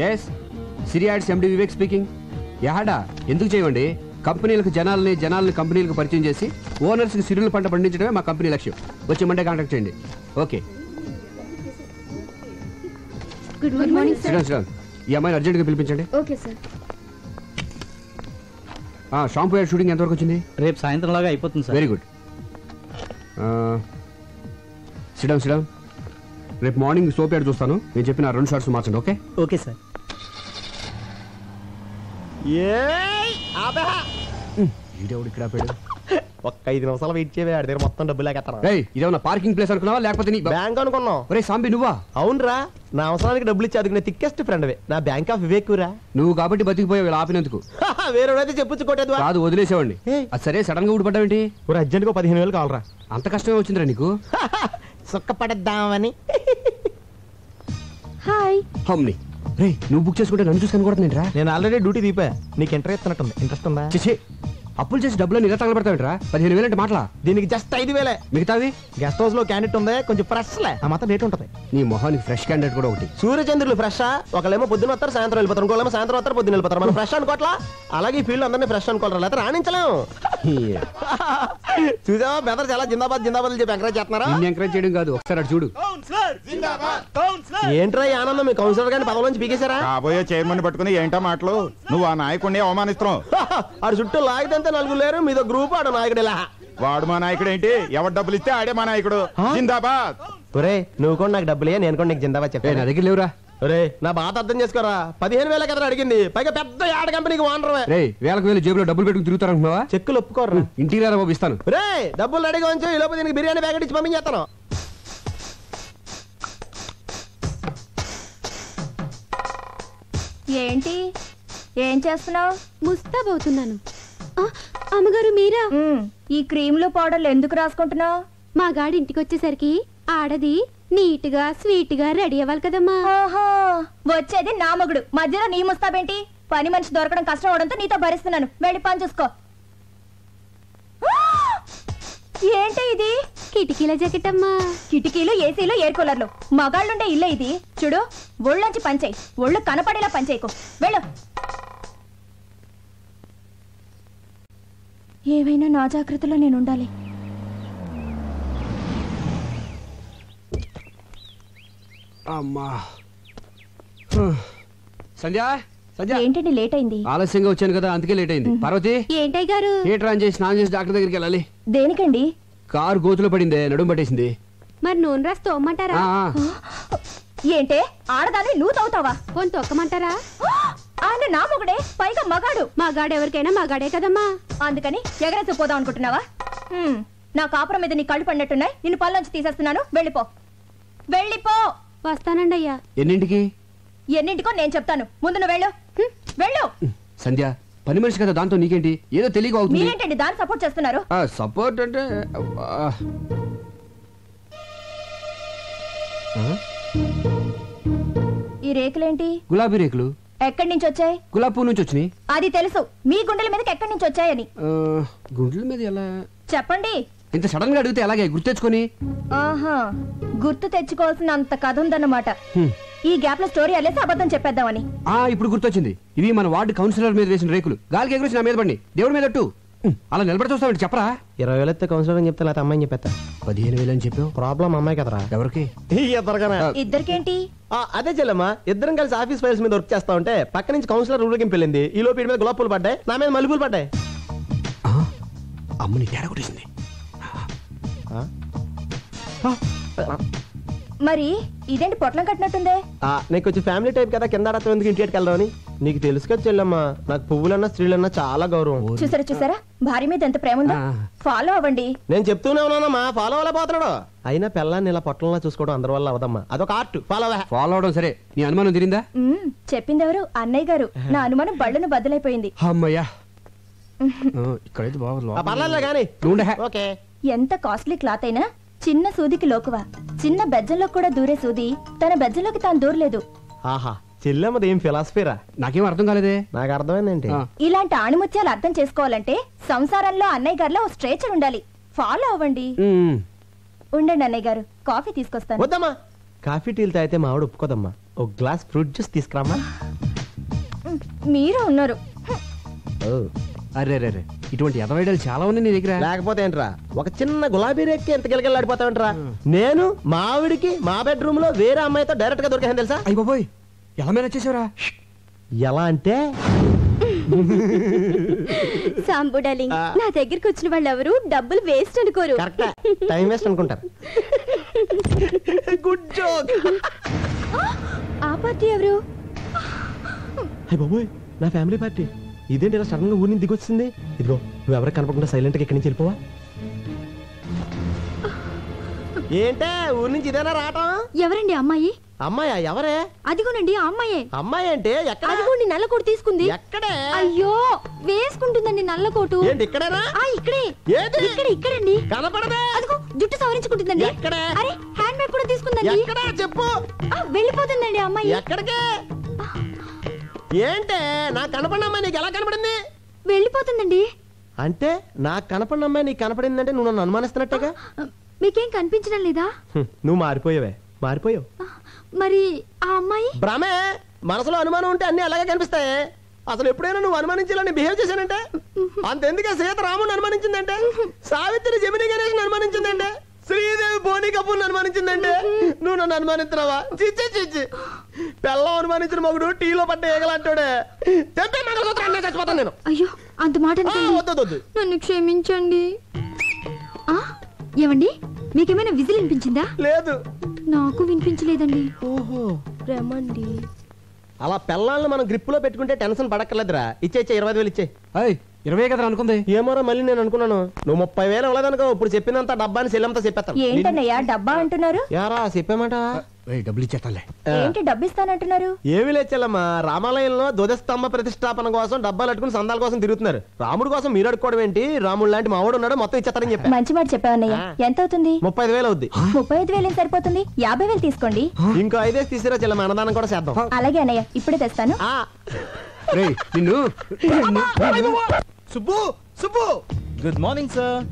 Yes సిరి ads MD Vivek speaking. యాడా ఎందుకు చేయండి? కంపెనీలకు జనాలని కంపెనీలకు పరిచయం చేసి ఓనర్స్కి సిరుల పంట పండించడమే మా కంపెనీ లక్ష్యం. వచ్చి మండే కాంటాక్ట్ చేయండి. ఓకే. గుడ్ మార్నింగ్ శ్రీరామ్ ఈ అమ్మాయిని అర్జెంట్గా పిలిపించండి. Okay sir. Shampoo ad shooting ఎంతవరకు వచ్చింది? రేపు సాయంత్రం లాగా అయిపోతుంది సార్. Very good. శ్రీరామ్ రేపు మార్నింగ్ సోప్ యాడ్ చూస్తాను. నేను చెప్పిన 2 షార్ట్స్ మార్చండి. Okay okay sir. ఈడెవడు ఇక్కడ ఆపాడు? ఒక్క 5 నిమిషాలు వెయిట్ చేయవే, ఆడి దగ్గర మొత్తం డబ్బులు లేకెత్తారా. ఇదేమన్నా పార్కింగ్ ప్లేస్ అనుకున్నావా లేకపోతే నీ బ్యాంక్ అనుకున్నావు? ఒరే సాంబి నువ్వా? అవునరా, నా అవసరానికి డబ్బులు ఇచ్చి అదుకునే థిక్కెస్ట్ ఫ్రెండ్ నా బ్యాంక్ ఆఫ్ వివేకురా. నువ్వు కాబట్టి బతికిపోయావు ఇలా ఆపినందుకు. వేరేడైతే చెప్పుచ్చుకోటేది కాదు వదిలేసేవాడిని. అది సరే సడన్ గా ఊడిపడ్డావేంటి? ఒక అర్జెంట్ గా 15,000 కావాలరా. అంత కష్టమే వచ్చిందిరా నీకు? సుఖపడద్దామని. హాయ్. హమ్ని రే నువ్వు బుక్ చేసుకుంటే నన్ను చూసుకొని కూడా నేను ఆల్రెడీ డ్యూటీ దీపా. నీకు ఇంటర్ ఇస్తున్నట్టుంది. ఇంట్రెస్ట్ ఉందా? చిచి అప్పులు చేసి డబ్బులు ఇలా తగలబెడతావేంట్రా? 15,000 అంటే మాటలా? దీనికి జస్ట్ 5,000. మిగతావి గెస్ట్ హౌస్ లో క్యాండిడేట్ ఉంది, కొంచెం ఫ్రెష్ లే, ఆ మాత్రం రేట్ ఉంటుంది. నీ మొహానికి ఫ్రెష్ క్యాండిడేట్ కూడా ఒకటి. సూర్యచంద్రులు ఫ్రెష్. ఒకళ్ళేమో పొద్దున వస్తారు, సాయంత్రం వెళ్ళిపోతారు. ఇంకోళ్ళేమో సాయంత్రం వస్తారు, పొద్దున వెళ్ళిపోతారు. మనం ఫ్రెష్ అనుకోవట్లా? అలాగే ఈ ఫీల్డ్ అందరినీ ఫ్రెష్ అనుకోవాలి, లేకపోతే రాణించలేము. చూసావా బెదర్ చాలా జిందాబాద్ జిందాబాద్ చెప్పి ఎంకరేజ్ చేస్తున్నారా? ఎంకరేజ్ చేయడం కాదు, ఒకసారి అటు చూడు. ఏంట్రా ఈ ఆనందం? మీ కౌన్సిలర్ గారిని పదవి నుంచి పీకేశారా? కాబోయే చైర్మన్ పట్టుకుని ఏంటో మాటలు? నువ్వు ఆ నాయకుడిని అవమానిస్తున్నావు. ఆడు చుట్టూ లాగితే 4 లేరు, మీదో గ్రూప్. ఆడు నాయకుడు ఇలా. వాడు మా నాయకుడు ఏంటి? ఎవరు డబ్బులు ఇస్తే ఆడే మా నాయకుడు. జిందాబాద్. ఒరే నువ్వు కూడా నాకు డబ్బులే, నేను కూడా నీకు జిందాబాద్ నా చెప్పాను. దగ్గర లేవురా. ఒరే నా బాధ అర్థం చేసుకోరా. 15,000 కదా అడిగింది, పైగా పెద్ద యాడ్ కంపెనీకి ఓనర్. రే వేలకు వేలు జేబులో డబ్బులు పెట్టుకుని తిరుగుతారనుకున్నావా? చెక్కులు ఒప్పుకోరా. ఇంటికి రారా బాబు ఇస్తాను. రే డబ్బులు రెడీగా ఉంచు, ఈ లోపు దీనికి బిర్యానీ ప్యాకెట్ ఇచ్చి పంపించేస్తాను. ఏంటి ఏం చేస్తున్నావు? ముస్తాబవుతున్నాను. అమ్మగారు మీరా? ఈ క్రీములు పౌడర్లు ఎందుకు రాసుకుంటున్నావు? మా గాడి ఇంటికి వచ్చేసరికి ఆడది నీట్ గా స్వీట్ గా రెడీ అవ్వాలి కదమ్మా. వచ్చేది నా మగుడు, మధ్యలో నీ ముస్తాబేంటి? పని మనిషి దొరకడం కష్టం అవడంతో నీతో భరిస్తున్నాను. వెళ్ళి పని చూసుకో. ఏంటి ఇది? కిటికీల జాకెట్ అమ్మా. కిటికీలు, ఏసీలు, ఎయిర్ కూలర్లు. మగాళ్ళుండే ఇల్లే ఇది. చూడు, ఒళ్ళొంచి పంచేయి, ఒళ్ళు కనపడేలా పంచేయకు. వెళ్ళు. ఏవైనా నా జాగ్రత్తలో నేను ఉండాలి. అమ్మా సంధ్య ఏంటండి లేట్ అయింది? ఆలస్యంగా వచ్చాను కదా అందుకే లేట్ అయింది. పార్వతి ఏంటయ్య గారు? థియేటర్ ఆన్ చేసి స్నానం చేసి డాక్టర్ దగ్గరికి వెళ్ళాలి. దేనికండి? కారు గోతులో పడిందే, నడుము పట్టేసింది. మరి నూనె రాసి తోమ్మంటారా? ఏంటే ఆడదాన్ని నువ్వు తవ్వుతావా? పోని తొక్కమంటారా? ఆయన నా మొగుడే, పైగా మగాడు. మగాడు ఎవరికైనా మగాడే కదమ్మా. అందుకని ఎగరేసి పోదాం అనుకుంటున్నావా? నా కాపురం మీద నీ కళ్ళు పడినట్టున్నాయి. నిన్ను పళ్ళొంచి తీసేస్తున్నాను. వెళ్ళిపో, వెళ్ళిపో. వస్తానండి అయ్యా. ఎన్నింటికి? ఎన్నింటికో నేను చెప్తాను. ముందు నువ్వు వెళ్ళు. వెళ్ళు. సంధ్య పని మనిషి కదా, దాంతో నీకేంటి? ఏదో తెలియక అవుతుంది. మీరేంటండి దాన్ని సపోర్ట్ చేస్తున్నారు? సపోర్ట్ అంటే ఈ రేకులేంటి? గులాబీ రేకులు. ఎక్కడి నుంచి వచ్చాయి? గులాబీ పువ్వు నుంచి వచ్చినాయి. అది తెలుసు, మీ గుండెల మీదకి ఎక్కడి నుంచి వచ్చాయని. గుండెల మీద ఎలా చెప్పండి. ఇంత సడన్ గా అడిగితే ఎలాగే గుర్తెచ్చుకొని? ఆహా, గుర్తు తెచ్చుకోవాల్సిన అంత కథ ఉందన్నమాట. ఈ గ్యాప్ లో స్టోరీ అల్లేసి అబద్ధం చెప్పేద్దామని. ఇప్పుడు గుర్తొచ్చింది. ఇవి మన వార్డు కౌన్సిలర్ మీద వేసిన రేకులు. గాలికి ఎగురించి నా మీద పడి దేవుడి మీద అలా నిలబడి చూస్తావు. చెప్పరా? 20,000 అయితే కౌన్సిలర్ అని చెప్తే లేకపోతే అమ్మాయిని చెప్పేస్తా. 15,000 అని చెప్పావు. ప్రాబ్లం అమ్మాయి కదరా. ఎవరికి? ఇద్దరికేంటి? అదే చెల్లమ్మా, ఇద్దరం కలిసి ఆఫీస్ ఫైల్స్ మీద వర్క్ చేస్తా ఉంటే పక్క నుంచి కౌన్సిలర్ ఊరికి వెళ్ళింది. ఈ లోపు మీద గులాబ్ పూలు పడ్డాయి, నా మీద మల్లెపూలు పడ్డాయి. అమ్మని తేడా కొట్టేసింది. మరి ఇదేంటి పొట్లం కట్టినట్టుందే? నీకు కొంచెం ఫ్యామిలీ టైప్ కదా, కింద ఆడతాం ఎందుకు ఇంటికి వెళ్దామని. నీకు తెలుసు కదా చెల్లమ్మా, నాకు పువ్వులన్నా స్త్రీలన్నా చాలా గౌరవం. చూసారా భార్య మీద ఎంత ప్రేమ ఉందో. ఫాలో అవ్వండి. నేను చెప్తూనే ఉన్నానమ్మా, ఫాలో అవ్వలేకపోతున్నాడు. అయినా పిల్లాన్ని ఇలా పొట్టంలా చూసుకోవడం అందరి వల్ల అవదమ్మా, అదొక ఆర్ట్. ఫాలో అవడం సరే, నీ అనుమానం తిరిందా? చెప్పింది ఎవరు? అన్నయ్య గారు. నా అనుమానం బళ్ళను బద్దలైపోయింది. అమ్మయ్యా, ఇక్కడైతే పర్లేదు కానీ. ఓకే. ఎంత కాస్ట్లీ క్లాత్ అయినా చిన్న సూదికి లోకువా. చిన్న బెజ్జంలో కూడా దూరే సూది తన బెజ్జంలోకి తాను దూరలేదు. ఆహా, చెల్లెమ్మది ఏం ఫిలాసఫీరా? నాకేం అర్థం కాలేదే. నాకు అర్థమైందేంటి? ఇలాంటి ఆణిముత్యాలు అర్థం చేసుకోవాలంటే సంసారంలో అన్నయ్య గారిలో ఓ స్ట్రేచర్ ఉండాలి. ఫాలో అవ్వండి. ఉండండి అన్నయ్య గారు, కాఫీ తీసుకొస్తాను. వద్దమ్మా, కాఫీ టీలు తాగితే మా ఆవిడ ఒప్పుకోదమ్మా. ఒక గ్లాస్ ఫ్రూట్ జ్యూస్ తీసుకురామా. మీరు ఉన్నారు. అరే రే ఇటువంటి ఎదవైడలు చాలా ఉన్నాయి నీ దగ్గర. లేకపోతే ఏంట్రా, ఒక చిన్న గులాబీ రేక్కి ఎంత గిలగిలాడిపోతావంటరా. నేను మా ఆవిడికి మా బెడ్రూమ్ లో వేరే అమ్మాయితో డైరెక్ట్ గా దొరికాను తెలుసా. అయ్య బాబోయ్, ఎలా మేనేజ్ చేసావురా? ఎలా అంటే సాంబు డార్లింగ్, నా దగ్గరికి వచ్చిన వాళ్ళు ఎవరు డబ్బులు వేస్ట్ అనుకోరు. కరెక్ట్, టైం వేస్ట్ అనుకుంటారు. Good joke. ఆ పార్టీ ఎవరు? అయ్య బాబోయ్, నా ఫ్యామిలీ పార్టీ. ఇదేంటి ఇలా సడన్ గా ఊరి నుంచి దిగొచ్చింది? ఇదిగో నువ్వు ఎవరికి కనపడకుండా సైలెంట్ గా ఇక్కడి నుంచి వెళ్ళిపోవా. ఏంటే ఊరి నుంచి ఇదేనా రావటం? ఎవరండి అమ్మాయి? అమ్మాయా? ఎవరే? అదిగోనండి ఆ అమ్మాయే. అమ్మాయి అంటే ఎక్కడ? అదిగోండి నల్ల కోటు తీసుకుంది. ఎక్కడే? అయ్యో, వేసుకుంటుందండి నల్ల కోటు. ఏంటి ఇక్కడేనా? ఇక్కడే. ఏంటి? ఇక్కడండి. కనపడదే. అదిగో జుట్టు సవరించుకుంటుందండి. ఎక్కడే? అరే, హ్యాండ్ బ్యాగ్ కూడా తీసుకుందండి. ఎక్కడా చెప్పు. వెళ్ళిపోతుందండి అమ్మాయి. ఎక్కడికి? ఏంటే నాకు కనపడిన అమ్మాయి నీకు ఎలా కనపడింది? వెళ్ళిపోతుందండి. అంటే నాకు కనపడిన అమ్మాయి నీకు కనపడిందంటే నువ్వు నన్ను అనుమానిస్తున్నట్టేగా. మీకేం కనిపించడం లేదా? నువ్వు మారిపోయావే, మారిపోయావు. మరి ఆ అమ్మాయి? భ్రమే. మనసులో అనుమానం ఉంటే అన్ని అలాగే కనిపిస్తాయి. అసలు ఎప్పుడైనా నువ్వు అనుమానించాలని బిహేవ్ చేశానంటే అంతెందుకే సీత రాముని అనుమానించిందంటే, సావిత్రి జమిని గణేష్ అనుమానించిందంటే, శ్రీదేవి బోని కపూర్ అనుమానించిందంటే నువ్వు నన్ను అనుమానిస్తున్నావా? చిచ్చి చిచ్చి, పెళ్ళం అనుమానించిన మగుడు టీలో పడ్డ ఏగలంటాడే. తెంపే మంగళసూత్రం చచ్చిపోతాను నేను. అయ్యో, అంత మాట వద్దు. నన్ను క్షమించండి. ఏమండి, మీకేమైనా విజిల్ వినిపించిందా? లేదు, నాకు వినిపించలేదండి. ఓహో, రమండి. అలా పెళ్ళాలను మనం గ్రిప్ లో పెట్టుకుంటే టెన్షన్ పడక్కర్లేదురా. ఇచ్చే 25,000 ఇచ్చే. 20 కదా అనుకుంది. ఏమోరా, మళ్ళీ నేను అనుకున్నాను నువ్వు 30,000 ఇవ్వలేదనుకో. ఇప్పుడు చెప్పినంత డబ్బాని సెల్లంతా చెప్పేస్తాను. ఏంటన్నయ్యా డబ్బా అంటున్నారు? యారా చెప్పామాట. డబ్బులు ఇచ్చేస్తాలే. ఏంటి డబ్బు ఇస్తానంటున్నారు? ఏమి లేచెల్లమ్మా, రామాలయంలో ధ్వజస్తంభ ప్రతిష్టాపన కోసం డబ్బాలు అట్టుకుని సందాల కోసం తిరుగుతున్నారు. రాముడు కోసం మీరు అడుకోవడం ఏంటి? రాముడు లాంటి మావాడు ఉన్నాడు, మొత్తం ఇచ్చేస్తారని చెప్పి. మంచి మాట చెప్పావన్నయ్య. ఎంత అవుతుంది? 35,000 అవుద్ది. 35,000 సరిపోతుంది. 50,000 తీసుకోండి. ఇంకో 5 తీసిరా చెల్లమ్మ, అన్నదానం కూడా చేద్దాం. అలాగే అన్నయ్య, ఇప్పుడే తెస్తాను. నిన్ను Subbu Subbu, good morning sir.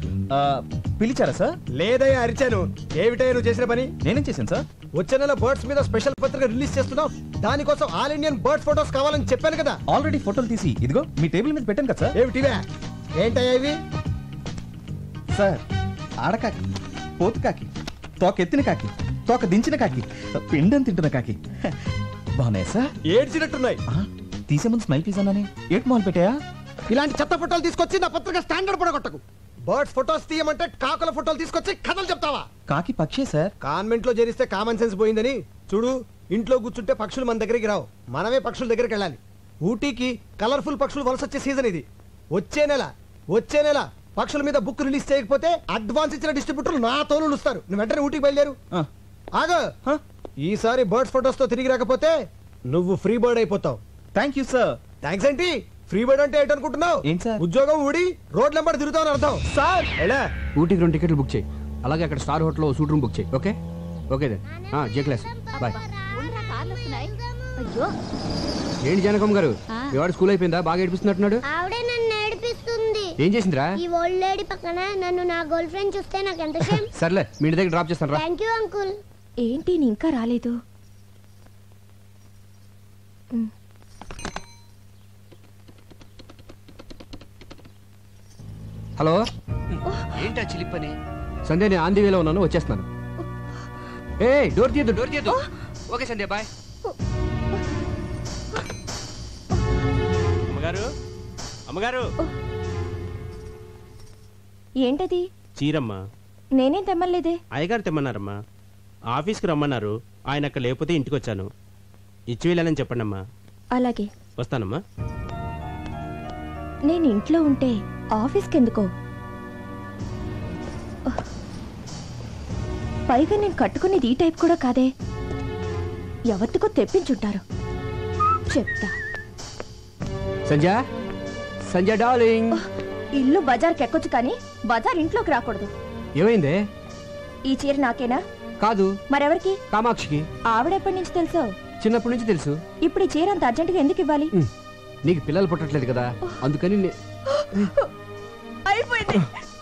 పిలిచారా సార్? లేదయ్యా అరిచాను. ఏమిటయ్యా నువ్వు చేసిన పని? నేనేం చేశాను సార్? వచ్చే నెల బర్డ్స్ మీద స్పెషల్ పత్రిక రిలీజ్ చేస్తున్నావు. దానికోసం ఆల్ ఇండియన్ బర్డ్స్ ఫోటోస్ కావాలని చెప్పాను కదా. ఆల్రెడీ ఫోటోలు తీసి ఇదిగో మీ టేబుల్ మీద పెట్టాను కదా సార్. ఏమిటివే? ఏంటయ్యా ఇవి? సార్, ఆడకాకి, పోతు కాకి, తోక ఎత్తిన కాకి, తోక దించిన కాకి, పిండం తింటున్న కాకి బాగున్నాయి సార్. ఏడ్చినట్టున్నాయి. తీసే ముందు స్మైల్ ప్లీజ్ అన్నానే. ఏట్ మాల్ పెట్టాయా? ఇలాంటి చెత్త ఫోటోలు తీసుకొచ్చి నా పత్రిక స్టాండర్డ్ పడగొట్టకు. బర్డ్స్ ఫోటోస్ తీయమంటే కాకుల ఫోటోలు తీసుకొచ్చి కథలు చెప్తావా? కాకి పక్షే సార్. కాన్వెంట్ లో చేరిస్తే కామన్ సెన్స్ పోయిందని చూడు. ఇంట్లో కూర్చుంటే పక్షులు మన దగ్గరికి రావు, మనమే పక్షుల దగ్గరికి వెళ్ళాలి. ఊటీకి కలర్ఫుల్ పక్షులు వలస వచ్చే సీజన్ ఇది. వచ్చే నెల పక్షుల మీద బుక్ రిలీజ్ చేయకపోతే అడ్వాన్స్ ఇచ్చిన డిస్ట్రిబ్యూటర్లు నా తోలు ఇస్తారు. నువ్వు వెంటనే ఊటీకి బయలుదేరు. ఆగో, ఈసారి బర్డ్స్ ఫోటోస్ తో తిరిగి రాకపోతే నువ్వు ఫ్రీ బర్డ్ అయిపోతావు. Thank you sir. థ్యాంక్స్ ఏంటి? ఫ్రీ బర్డ్ అంటే ఏంటనుకుంటున్నావు? ఏంటి సార్? ఉద్యోగం ఊడి రోడ్ల వెంబడి తిరుగుతావు అర్థం. సార్ ఎలా? ఊటీకి 2 టికెట్లు బుక్ చేయి. అలాగే అక్కడ స్టార్ హోటల్లో సూట్ రూమ్ బుక్ చేయి. ఓకే ఓకే జే క్లాస్ బాయ్. ఏంటి జానకమ్మ గారు, మీ వాడు స్కూల్ అయిపోయిందా? బాగా ఏడిపిస్తున్నట్టున్నాడు. ఆవిడే నన్ను ఏడిపిస్తుంది. ఏం చేసిందిరా? ఈ ఓల్డ్ లేడీ పక్కన నన్ను నా గర్ల్ ఫ్రెండ్ చూస్తే నాకు ఎంత షేమ్. సర్లే, మీ ఇంటి దగ్గర డ్రాప్ చేస్తాను రా. Thank you uncle. ఏంటి నీ ఇంకా రాలేదు? హలో, ఏంటా చిలిపని? సంధ్య, నేను ఆంధీ వేలో ఉన్నాను, వచ్చేస్తున్నాను. డోర్ తీయద్దు. ఓకే సంధ్య, బాయ్. అమ్మగారు, ఏంటది? చీరమ్మా. నేనేం తెమ్మలేదే. అయ్యగారు తెమ్మన్నారమ్మా. ఆఫీస్కి రమ్మన్నారు. ఆయన అక్కడ లేకపోతే ఇంటికి వచ్చాను. ఇచ్చి వెళ్ళానని చెప్పండి అమ్మా. అలాగే వస్తానమ్మా. నేను ఇంట్లో ఉంటే ఆఫీస్కి ఎందుకో? పైగా నేను కట్టుకునేది ఈ టైప్ కూడా కాదే. ఎవరికో తెప్పించుంటారు. చెప్తా. సంజయ్ డార్లింగ్, ఇల్లు బజార్కి ఎక్కొచ్చు కానీ బజార్ ఇంట్లోకి రాకూడదు. ఏమైందే? ఈ చీర నాకేనా? కాదు, మరెవరికి? కామాక్షికి. ఆవిడెప్పటి నుంచి తెలుసు? చిన్నప్పటి నుంచి తెలుసు. ఇప్పుడు ఈ చీర అంత అర్జెంటుగా ఎందుకు ఇవ్వాలి? నీకు పిల్లలు పుట్టట్లేదు కదా, అందుకని. అయిపోయింది,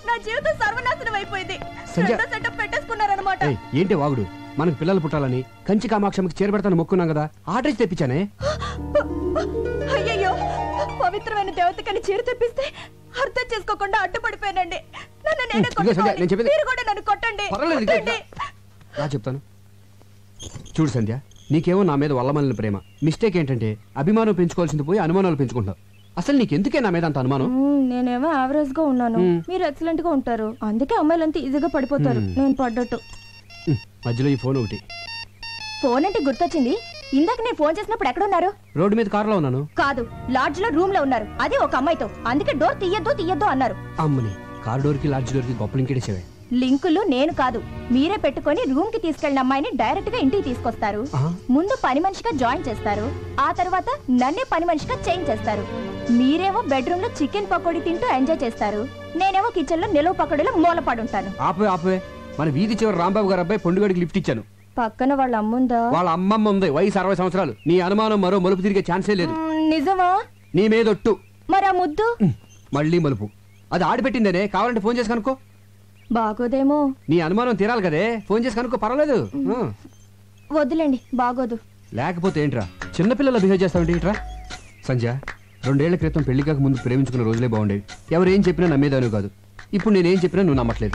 నా జీవితం సర్వనాశనం అయిపోయింది. సంజయ్. సెటప్ పెట్టేసుకున్నారన్నమాట. ఏంటి వాగుడు? మనకు పిల్లలు పుట్టాలని కంచి కామాక్షమికి చేరబెడతాను మొక్కున్నాం కదా ఆర్డర్ ఇచ్చి తెప్పించానే. అయ్యయ్యో పవిత్రమైన దేవతకని చీర తెప్పిస్తే అర్థం చేసుకోకుండా అడ్డుపడిపోయానండి. నన్ను నేనే ఇదిగో సంధ్య, కొట్టుకోవాలి. నేను చెప్పేది- మీరు కూడా నన్ను కొట్టండి. పర్వాలేదు, ఇదిగో కొట్టండి. రా చెప్తాను. చూడు సంధ్య, నీకేమో నా మీద వల్లమల్లిన ప్రేమ. మిస్టేక్ ఏంటంటే అభిమానం పెంచుకోవాల్సింది పోయి అనుమానాలు పెంచుకుంటావు. అసలు నీకెందుకే నా మీద అంత అనుమానం? నేనేమో యావరేజ్ గా ఉన్నాను, మీరు ఎక్సలెంట్ గా ఉంటారు. అందుకే అమ్మాయిలంతా ఈజీగా పడిపోతారు. నేను పడ్డట్టు. మధ్యలో ఈ ఫోన్ ఒకటి. ఫోన్ అంటే గుర్తొచ్చింది. ఇందాక నేను ఫోన్ చేసినప్పుడు ఎక్కడ ఉన్నారు? రోడ్డు మీద కారులో ఉన్నాను. కాదు, లాడ్జ్ లో రూమ్ లో ఉన్నారు. అది ఒక అమ్మాయితో. అందుకే డోర్ తీయద్దు అన్నారు. అమ్మని కార్ డోర్ కి లాడ్జ్ డోర్ కి గొప్ప లింకేసేవే. లింకులు నేను కాదు, మీరే పెట్టుకొని రూమ్ కి తీసుకెళ్లిన అమ్మాయిని డైరెక్ట్ గా ఇంటికి తీసుకొస్తారు. ముందు పని మనిషిగా జాయిన్ చేస్తారు. ఆ తర్వాత నన్నే పని మనిషిగా చేంజ్ చేస్తారు. మీరేమో బెడ్రూమ్ లో చికెన్ పకోడీ తింటూ ఎంజాయ్ చేస్తారు. నేనేమో కిచెన్ లో నిలువ పకోడీలో మూలపడుంటాను. ఆపే మన వీధి చివరి రాంబాబు గారు అబ్బాయి పొండుగడికి లిఫ్ట్ ఇచ్చాను. పక్కన వాళ్ళ అమ్ముందా? వాళ్ళ అమ్మమ్మ ఉంది, వయసు 60 సంవత్సరాలు. నీ అనుమానం మరో మలుపు తిరిగే ఛాన్సే లేదు. నిజమా? నీ మీదొట్టు. మరి ఆ ముద్దు? మళ్ళీ మలుపు. అది ఆడిపెట్టిందనే, కావాలంటే ఫోన్ చేసి కనుక్కో. బాగోదేమో. నీ అనుమానం తీరాలి కదే, ఫోన్ చేసి కనుక్కో, పర్వాలేదు. వద్దులేండి, బాగోదు. లేకపోతే ఏంట్రా చిన్నపిల్లల బిహేవ్ చేస్తావంటే ఏంట్రా? సంధ్య, 2 ఏళ్ల క్రితం పెళ్లి కాక ముందు ప్రేమించుకున్న రోజులే బాగుండేవి. ఎవరేం చెప్పినా నమ్మేదాను కాదు. ఇప్పుడు నేనేం చెప్పినా నువ్వు నమ్మట్లేదు.